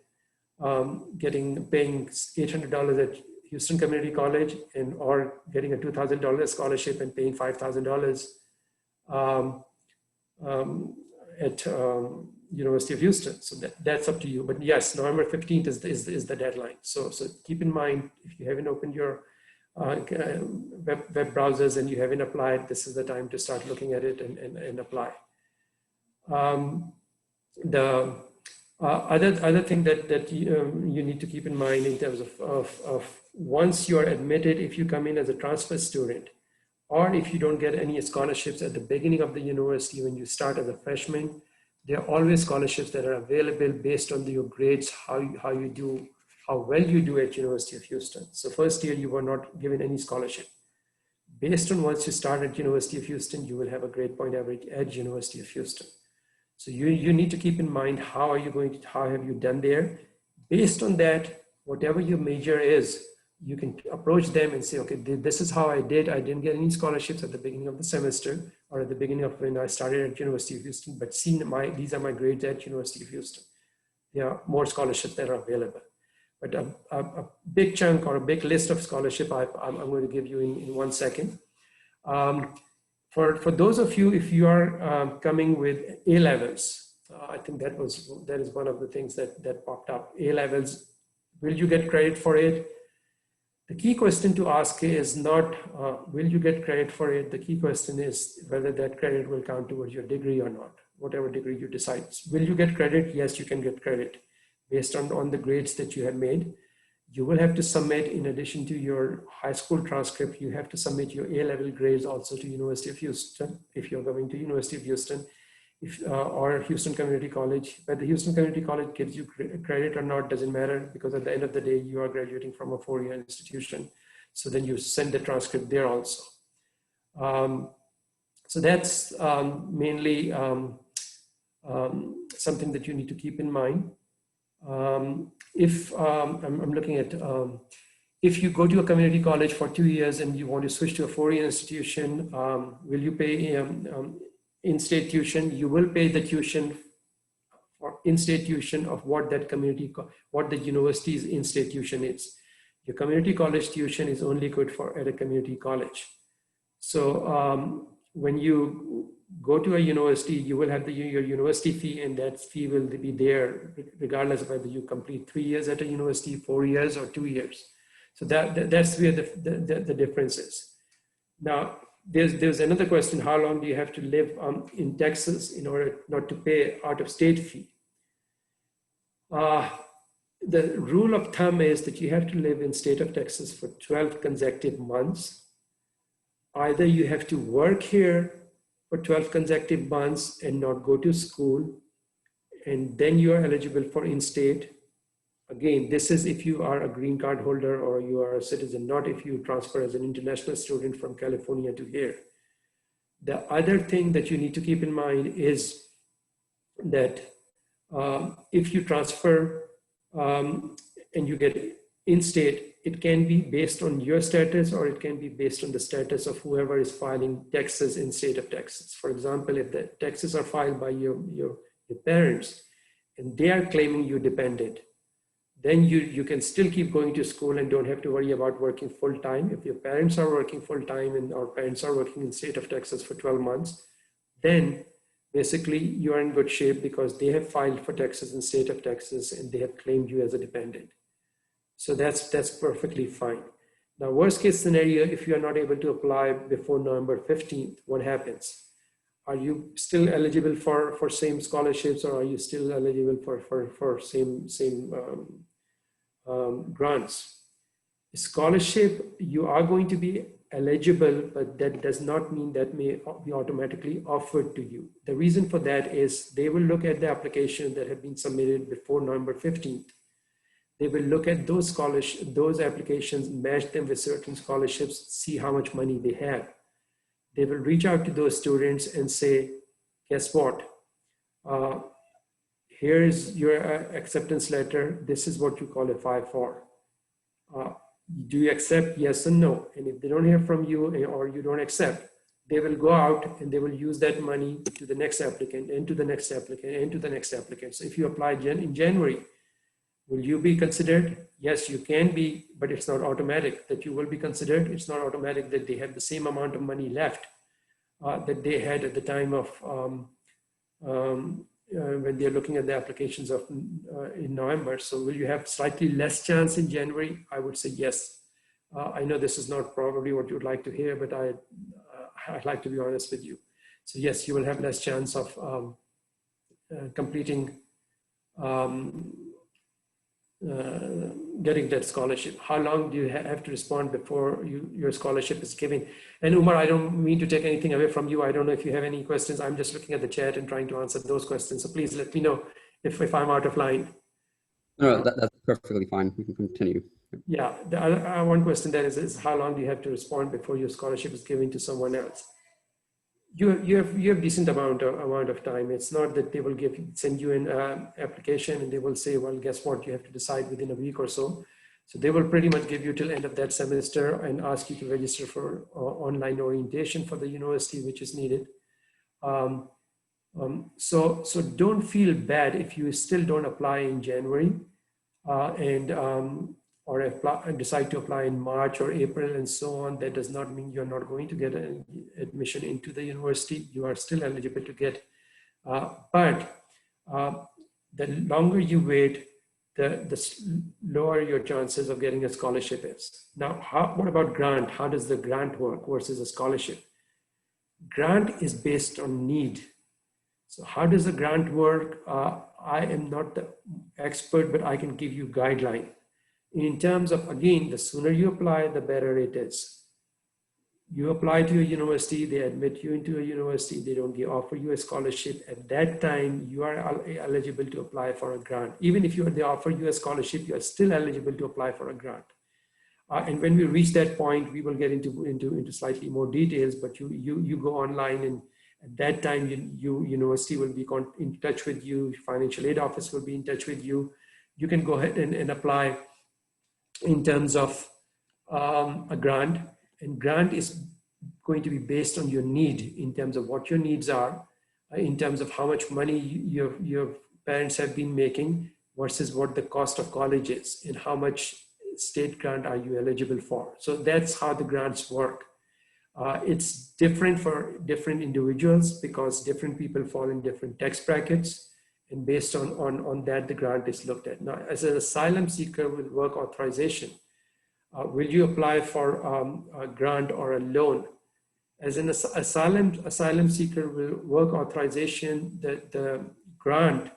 paying $800 at Houston Community College or getting a $2,000 scholarship and paying $5,000 at University of Houston? So that's up to you. But yes, November 15th is the deadline. So keep in mind, if you haven't opened your web browsers and you haven't applied, this is the time to start looking at it and apply. Other thing that you need to keep in mind in terms of once you are admitted, if you come in as a transfer student, or if you don't get any scholarships at the beginning of the university when you start as a freshman, there are always scholarships that are available based on your grades, how you do, how well you do at University of Houston. So first year you were not given any scholarship. Based on once you start at University of Houston, you will have a grade point average at University of Houston. So you need to keep in mind how have you done there? Based on that, whatever your major is, you can approach them and say, okay, this is how I did. I didn't get any scholarships at the beginning of the semester or at the beginning of when I started at University of Houston, but these are my grades at University of Houston. There are more scholarships that are available. But a big chunk or a big list of scholarship I'm going to give you in 1 second. For those of you, if you are coming with A levels, I think that is one of the things that popped up. A levels, will you get credit for it? The key question to ask is not will you get credit for it? The key question is whether that credit will count towards your degree or not, whatever degree you decide. Will you get credit? Yes, you can get credit based on the grades that you have made. You will have to submit, in addition to your high school transcript, you have to submit your A-level grades also to University of Houston, if you're going to University of Houston, or Houston Community College. But the Houston Community College gives you credit or not doesn't matter, because at the end of the day, you are graduating from a 4-year institution. So then you send the transcript there also. So that's mainly something that you need to keep in mind. If I'm looking at, if you go to a community college for 2 years and you want to switch to a 4-year institution, will you pay in-state tuition? You will pay the tuition for in-state tuition of what the university's in-state tuition is. Your community college tuition is only good for at a community college. So when you go to a university, you will have your university fee, and that fee will be there regardless of whether you complete 3 years at a university, 4 years, or 2 years. So that's where the difference is. Now, there's another question: how long do you have to live in Texas in order not to pay out-of-state fee? The rule of thumb is that you have to live in state of Texas for 12 consecutive months. Either you have to work here for 12 consecutive months and not go to school, and then you are eligible for in-state. Again, this is if you are a green card holder or you are a citizen, not if you transfer as an international student from California to here. The other thing that you need to keep in mind is that if you transfer and you get in-state, it can be based on your status, or it can be based on the status of whoever is filing taxes in state of Texas. For example, if the taxes are filed by your parents and they are claiming you dependent, then you can still keep going to school and don't have to worry about working full-time. If your parents are working full-time and our parents are working in state of Texas for 12 months, then basically you are in good shape because they have filed for taxes in state of Texas and they have claimed you as a dependent. So that's perfectly fine. Now, worst case scenario, if you are not able to apply before November 15th, what happens? Are you still eligible for same scholarships, or are you still eligible for same grants? Scholarship, you are going to be eligible, but that does not mean that may be automatically offered to you. The reason for that is they will look at the application that have been submitted before November 15th. They will look at those applications, match them with certain scholarships, see how much money they have. They will reach out to those students and say, guess what? Here's your acceptance letter. This is what you qualify for. Do you accept? Yes and no. And if they don't hear from you or you don't accept, they will go out and they will use that money to the next applicant and to the next applicant and to the next applicant. So if you apply in January, will you be considered? Yes, you can be, but it's not automatic that you will be considered. It's not automatic that they have the same amount of money left that they had at the time of when they're looking at the applications of in November. So will you have slightly less chance in January? I would say yes. I know this is not probably what you'd like to hear, but I'd like to be honest with you. So yes, you will have less chance of completing getting that scholarship? How long do you have to respond before your scholarship is given? And Umar, I don't mean to take anything away from you. I don't know if you have any questions. I'm just looking at the chat and trying to answer those questions. So please let me know if I'm out of line. No, that's perfectly fine. We can continue. Yeah, the one question there is how long do you have to respond before your scholarship is given to someone else? You have decent amount of time. It's not that they will send you an application and they will say, well, guess what, you have to decide within a week or so. So they will pretty much give you till end of that semester and ask you to register for online orientation for the university, which is needed. So don't feel bad if you still don't apply in January or decide to apply in March or April and so on. That does not mean you're not going to get an admission into the university. You are still eligible to get, but the longer you wait, the lower your chances of getting a scholarship is. Now, what about grant? How does the grant work versus a scholarship? Grant is based on need. So how does the grant work? I am not the expert, but I can give you guideline. In terms of, again, the sooner you apply, the better it is. You apply to a university, they admit you into a university, they don't offer you a scholarship. At that time, you are eligible to apply for a grant. Even if they offer you a scholarship, you are still eligible to apply for a grant. And when we reach that point, we will get into slightly more details, but you go online, and at that time, university will be in touch with you, financial aid office will be in touch with you. You can go ahead and apply in terms of a grant, and grant is going to be based on your need in terms of what your needs are, in terms of how much money your parents have been making versus what the cost of college is, and how much state grant are you eligible for. So that's how the grants work. It's different for different individuals because different people fall in different tax brackets. And based on that, the grant is looked at. Now, as an asylum seeker with work authorization, will you apply for a grant or a loan? As an asylum seeker with work authorization, the grant,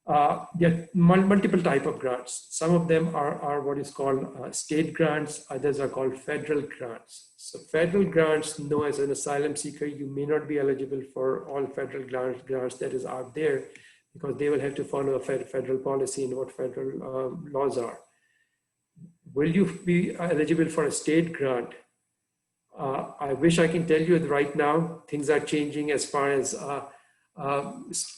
there are multiple type of grants. Some of them are what is called state grants, others are called federal grants. So federal grants, no, as an asylum seeker, you may not be eligible for all federal grants that is out there, because they will have to follow a federal policy and what federal laws are. Will you be eligible for a state grant? I wish I can tell you that right now, things are changing as far as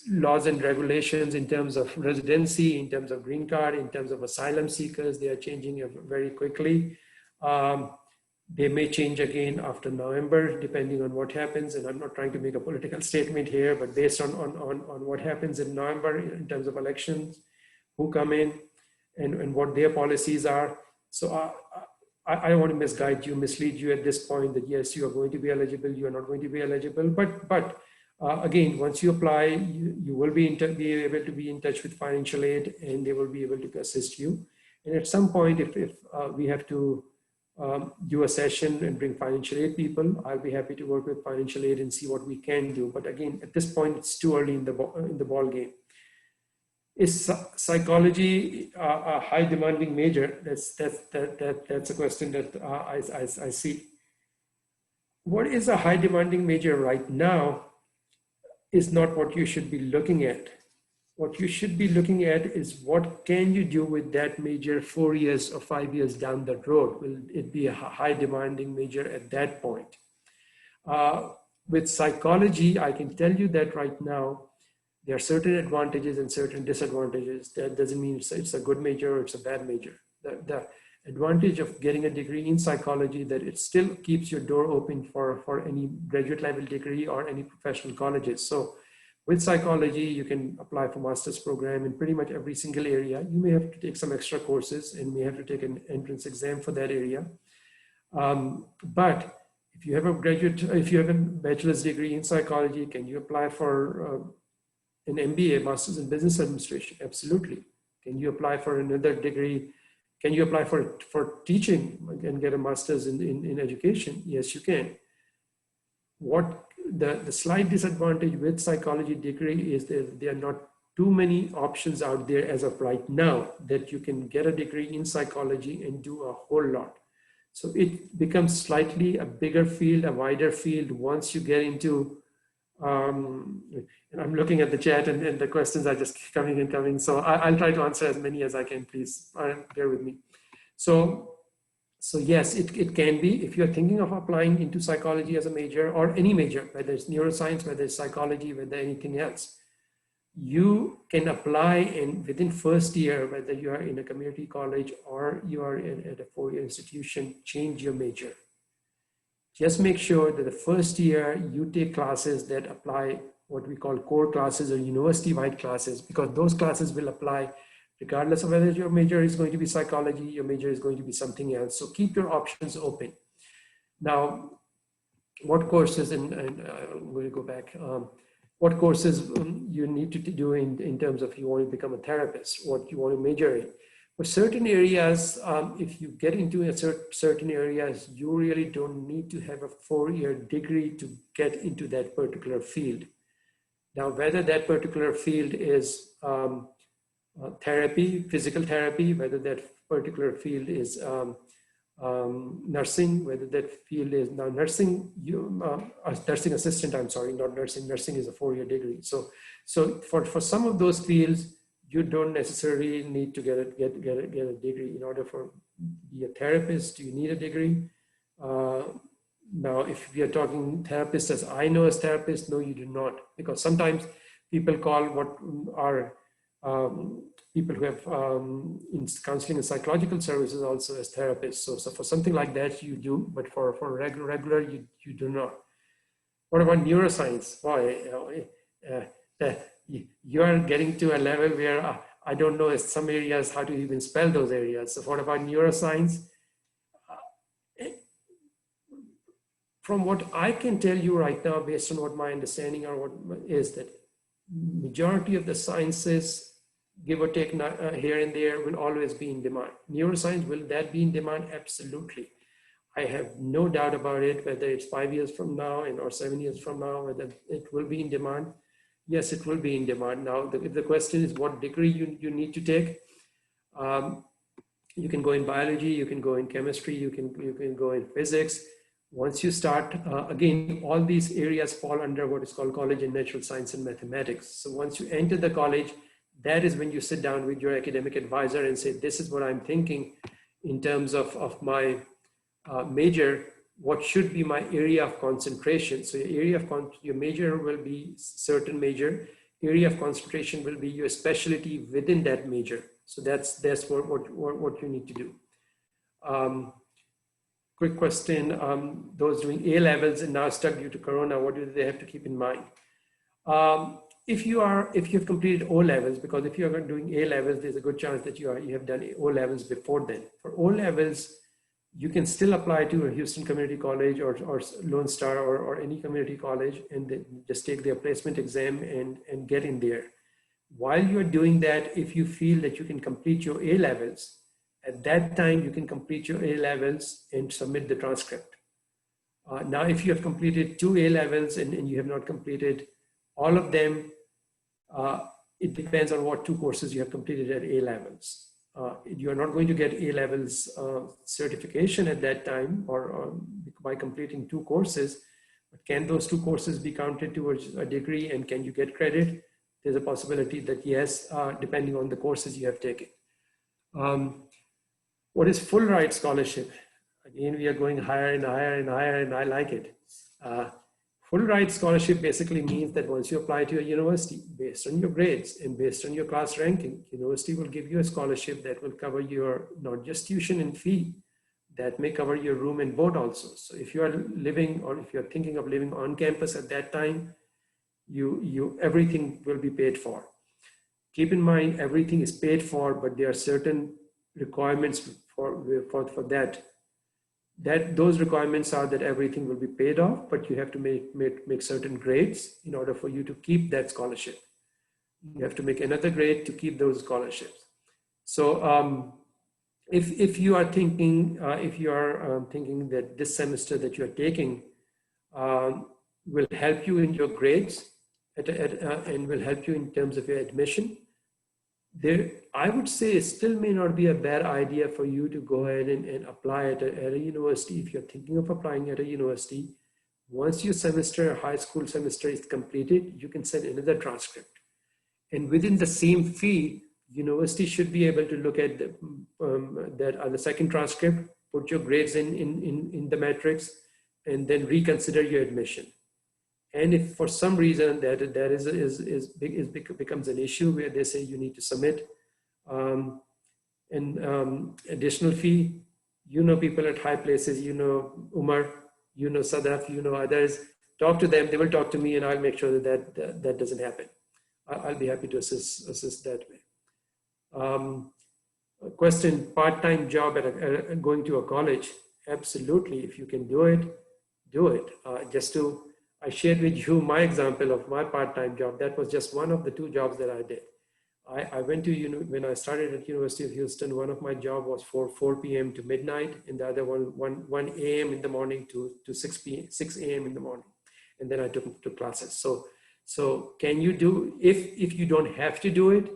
laws and regulations in terms of residency, in terms of green card, in terms of asylum seekers. They are changing very quickly. They may change again after November, depending on what happens. And I'm not trying to make a political statement here, but based on what happens in November in terms of elections, who come in and what their policies are. So I don't want to mislead you at this point that yes, you are going to be eligible, you are not going to be eligible. But again, once you apply, you will be able to be in touch with financial aid, and they will be able to assist you. And at some point, if we have to do a session and bring financial aid people, I'll be happy to work with financial aid and see what we can do. But again, at this point, it's too early in the ball game. Is psychology a high demanding major? That's a question that I see. What is a high demanding major right now is not what you should be looking at. What you should be looking at is what can you do with that major 4 years or 5 years down the road? Will it be a high demanding major at that point? With psychology, I can tell you that right now, there are certain advantages and certain disadvantages. That doesn't mean it's a good major or it's a bad major. The advantage of getting a degree in psychology, that it still keeps your door open for any graduate level degree or any professional colleges. So with psychology, you can apply for master's program in pretty much every single area. You may have to take some extra courses and may have to take an entrance exam for that area. But if you have a bachelor's degree in psychology, can you apply for an MBA, Master's in Business Administration? Absolutely. Can you apply for another degree? Can you apply for teaching and get a master's in education? Yes, you can. What the slight disadvantage with psychology degree is that they are not too many options out there as of right now that you can get a degree in psychology and do a whole lot. So it becomes slightly a bigger field, a wider field once you get into, and I'm looking at the chat and the questions are just coming and coming. So I'll try to answer as many as I can, please bear with me. So yes, it can be, if you're thinking of applying into psychology as a major or any major, whether it's neuroscience, whether it's psychology, whether anything else, you can apply and within first year, whether you are in a community college or you are at a four-year institution, change your major. Just make sure that the first year you take classes that apply what we call core classes or university-wide classes, because those classes will apply regardless of whether your major is going to be psychology, your major is going to be something else. So keep your options open. Now, what courses, and I'm going to go back, what courses you need to do in terms of you want to become a therapist, what you want to major in. For certain areas, if you get into a certain areas, you really don't need to have a four-year degree to get into that particular field. Now, whether that particular field is therapy, physical therapy, whether that particular field is nursing, whether that field is now nursing, nursing assistant, I'm sorry, not nursing, nursing is a four-year degree. So for some of those fields, you don't necessarily need to get a degree. In order for be a therapist, do you need a degree? Now, if we are talking therapists as I know as therapists, no, you do not, because sometimes people call what are people who have in counseling and psychological services also as therapists. So for something like that you do, but for regular you do not. What about neuroscience? Boy, you are getting to a level where I don't know in some areas how to even spell those areas. So what about neuroscience? From what I can tell you right now, based on what my understanding or what is that majority of the sciences, give or take here and there, will always be in demand. Neuroscience, will that be in demand? Absolutely. I have no doubt about it, whether it's 5 years from now or 7 years from now, whether it will be in demand. Yes, it will be in demand. Now, if the question is what degree you need to take, you can go in biology, you can go in chemistry, you can go in physics. Once you start, again, all these areas fall under what is called College in Natural Science and Mathematics. So once you enter the college, that is when you sit down with your academic advisor and say, this is what I'm thinking in terms of my major, what should be my area of concentration. So your major will be certain major, area of concentration will be your specialty within that major. So that's what you need to do. Quick question, those doing A levels and now stuck due to Corona, what do they have to keep in mind? If you've completed O levels, because if you're doing A levels, there's a good chance that you have done O levels before then. For O levels, you can still apply to a Houston Community College or Lone Star or any community college and then just take their placement exam and get in there. While you're doing that, if you feel that you can complete your A levels, at that time, you can complete your A levels and submit the transcript. Now, if you have completed 2 A levels and you have not completed all of them, it depends on what 2 courses you have completed at A levels. You are not going to get A levels certification at that time or by completing 2 courses, but can those 2 courses be counted towards a degree and can you get credit? There's a possibility that yes, depending on the courses you have taken. What is full ride scholarship? Again, we are going higher and higher and higher, and I like it. Full ride scholarship basically means that once you apply to a university, based on your grades and based on your class ranking, university will give you a scholarship that will cover your, not just tuition and fee, that may cover your room and board also. So if you are living or if you're thinking of living on campus at that time, everything will be paid for. Keep in mind, everything is paid for, but there are certain requirements for that. Those requirements are that everything will be paid off, but you have to make certain grades in order for you to keep that scholarship. You have to make another grade to keep those scholarships. So if you are thinking, thinking that this semester that you are taking will help you in your grades, and will help you in terms of your admission. There, I would say it still may not be a bad idea for you to go ahead and apply at a university. If you're thinking of applying at a university, once your semester, high school semester is completed, you can send another transcript. And within the same fee, university should be able to look at that on the second transcript, put your grades in the matrix, and then reconsider your admission. And if for some reason that becomes an issue where they say you need to submit an additional fee, people at high places, Umar, Sadaf, others, talk to them, they will talk to me, and I'll make sure that doesn't happen. I'll be happy to assist that way. Question, part-time job at going to a college. Absolutely, if you can do it, do it. I shared with you my example of my part-time job. That was just one of the 2 jobs that I did. I went to, when I started at University of Houston, one of my job was 4 p.m. to midnight, and the other 1 a.m. in the morning to 6 a.m. in the morning. And then I took classes. So can you do, if you don't have to do it,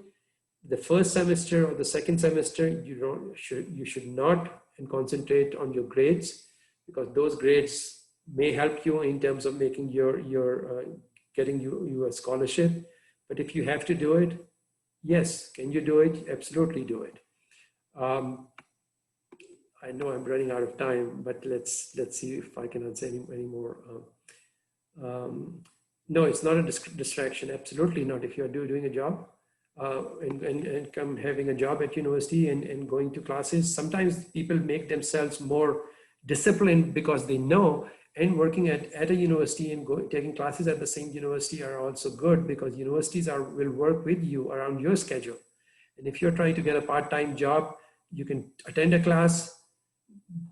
the first semester or the second semester, you should not and concentrate on your grades, because those grades may help you in terms of making getting you a scholarship. But if you have to do it, yes. Can you do it? Absolutely do it. I know I'm running out of time, but let's see if I can answer any more. No, it's not a distraction. Absolutely not. If you're doing a job and come having a job at university and going to classes, sometimes people make themselves more disciplined because they know, and working at a university and taking classes at the same university are also good, because universities will work with you around your schedule. And if you're trying to get a part-time job, you can attend a class,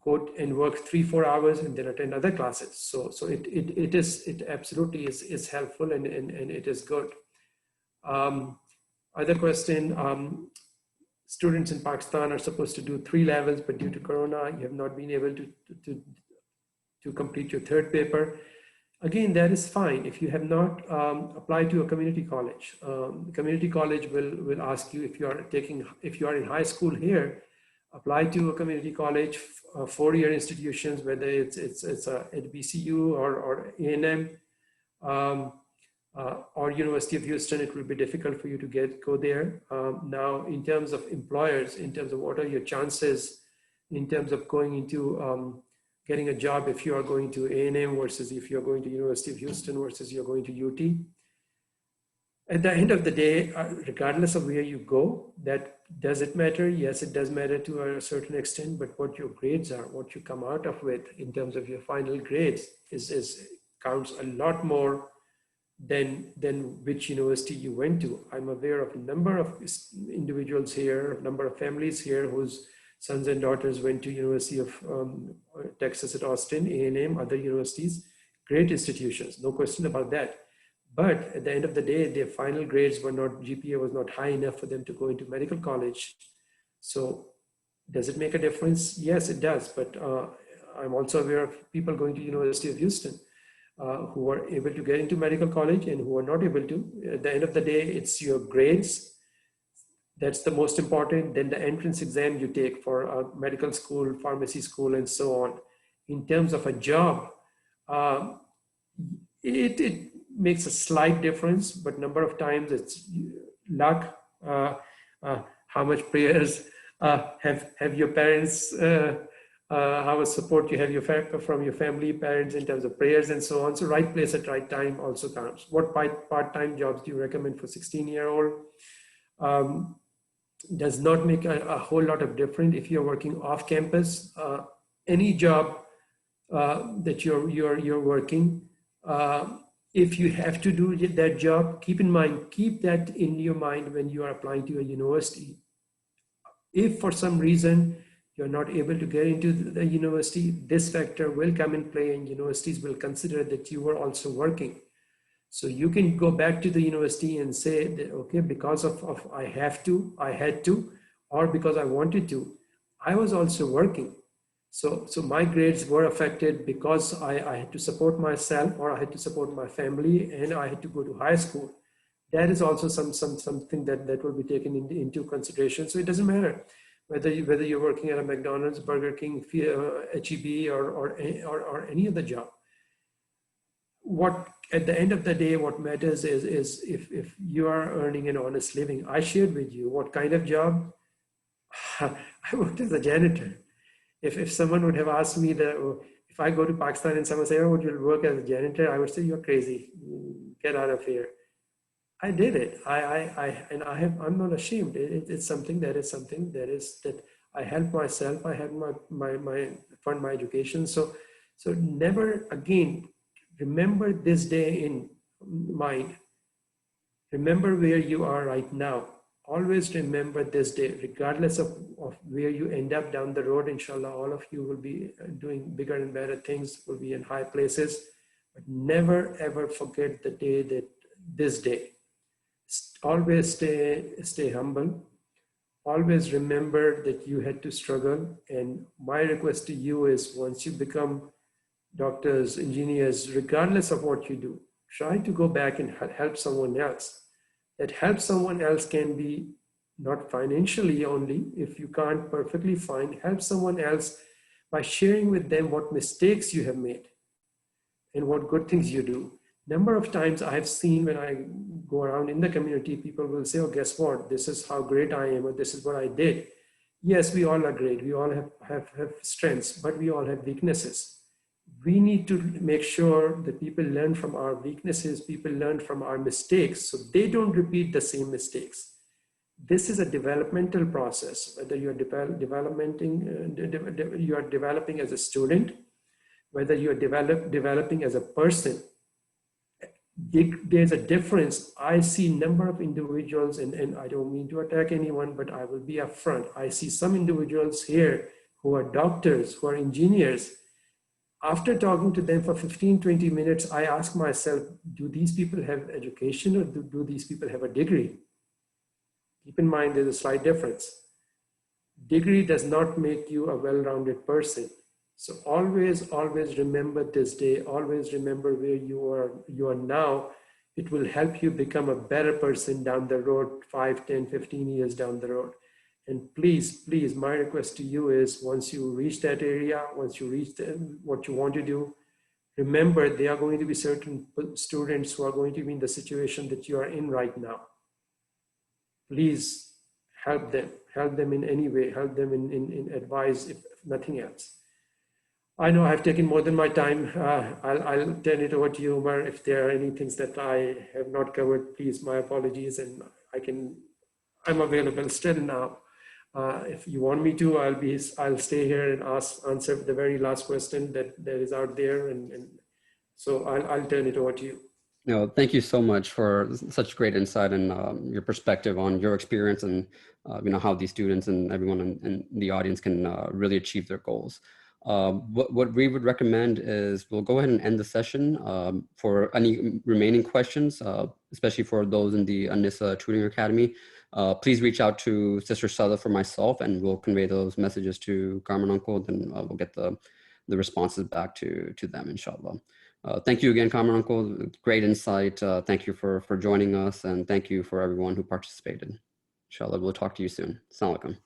go and work 3-4 hours, and then attend other classes. So it absolutely is helpful, and it is good. Other question, students in Pakistan are supposed to do 3 levels, but due to Corona, you have not been able to complete your 3rd paper. Again, that is fine. If you have not applied to a community college, the community college will ask you, if you are in high school here, apply to a community college, 4-year institutions, whether it's at BCU or A&M or University of Houston. It will be difficult for you to go there. Now, in terms of employers, in terms of what are your chances in terms of going into getting a job if you are going to A&M versus if you're going to University of Houston versus you're going to UT. At the end of the day, regardless of where you go, does it matter? Yes, it does matter to a certain extent, but what your grades are, what you come out of with in terms of your final grades counts a lot more than which university you went to. I'm aware of a number of individuals here, a number of families here whose sons and daughters went to University of Texas at Austin, A&M, other universities, great institutions, no question about that. But at the end of the day, their final grades GPA was not high enough for them to go into medical college. So does it make a difference? Yes, it does. But I'm also aware of people going to University of Houston who are able to get into medical college and who are not able to. At the end of the day, it's your grades. That's the most important. Then the entrance exam you take for medical school, pharmacy school, and so on. In terms of a job, it makes a slight difference, but number of times it's luck, how much prayers have your parents, how much support you have from your family, parents in terms of prayers and so on. So right place at right time also counts. What part-time jobs do you recommend for 16-year-old? Does not make a whole lot of difference if you're working off campus. Any job that you're working, if you have to do that job, keep that in your mind when you are applying to a university. If for some reason you're not able to get into the university, this factor will come in play, and universities will consider that you were also working. So you can go back to the university and say that, okay, because of I had to, or because I wanted to, I was also working. So my grades were affected because I had to support myself, or I had to support my family, and I had to go to high school. That is also something that will be taken into consideration. So it doesn't matter whether you're working at a McDonald's, Burger King, HEB, or any other job. What at the end of the day, what matters is if you are earning an honest living. I shared with you what kind of job. I worked as a janitor. If someone would have asked me that, if I go to Pakistan and someone say, "Oh, would you work as a janitor?" I would say, "You're crazy. Get out of here." I did it. I'm not ashamed. It's something that I help myself. I had my fund my education. So never again, remember this day in mind. Remember where you are right now. Always remember this day, regardless of where you end up down the road. Inshallah, all of you will be doing bigger and better things, will be in high places. But never ever forget the day that this day. Always stay humble. Always remember that you had to struggle. And my request to you is, once you become doctors, engineers, regardless of what you do, try to go back and help someone else. That help someone else can be not financially only, if you can't perfectly find, help someone else by sharing with them what mistakes you have made and what good things you do. Number of times I have seen when I go around in the community, people will say, "Oh, guess what? This is how great I am," or "This is what I did." Yes, we all are great. We all have strengths, but we all have weaknesses. We need to make sure that people learn from our weaknesses, people learn from our mistakes, so they don't repeat the same mistakes. This is a developmental process, whether you're you are developing as a student, whether you're developing as a person. There's a difference. I see number of individuals, and I don't mean to attack anyone, but I will be upfront. I see some individuals here who are doctors, who are engineers. After talking to them for 15-20 minutes, I ask myself, do these people have education, or do these people have a degree? Keep in mind, there's a slight difference. Degree does not make you a well-rounded person. So always remember this day, always remember where you are now. It will help you become a better person down the road, 5, 10, 15 years down the road. And please, my request to you is, once you reach that area, once you reach what you want to do, remember there are going to be certain students who are going to be in the situation that you are in right now. Please help them in any way, help them in advice, if nothing else. I know I've taken more than my time. I'll turn it over to you, Umar. If there are any things that I have not covered, please, my apologies, and I'm available still now. If you want me to, I'll stay here and answer the very last question that is out there, and so I'll turn it over to you. No, thank you so much for such great insight and your perspective on your experience, and how these students and everyone in the audience can really achieve their goals. What we would recommend is we'll go ahead and end the session. For any remaining questions, especially for those in the An-Nisa Tutoring Academy, please reach out to Sister Sada for myself, and we'll convey those messages to Kamran Uncle. Then we'll get the responses back to them, inshallah. Thank you again, Kamran Uncle. Great insight. Thank you for joining us, and thank you for everyone who participated. Inshallah, we'll talk to you soon. Assalamu alaikum.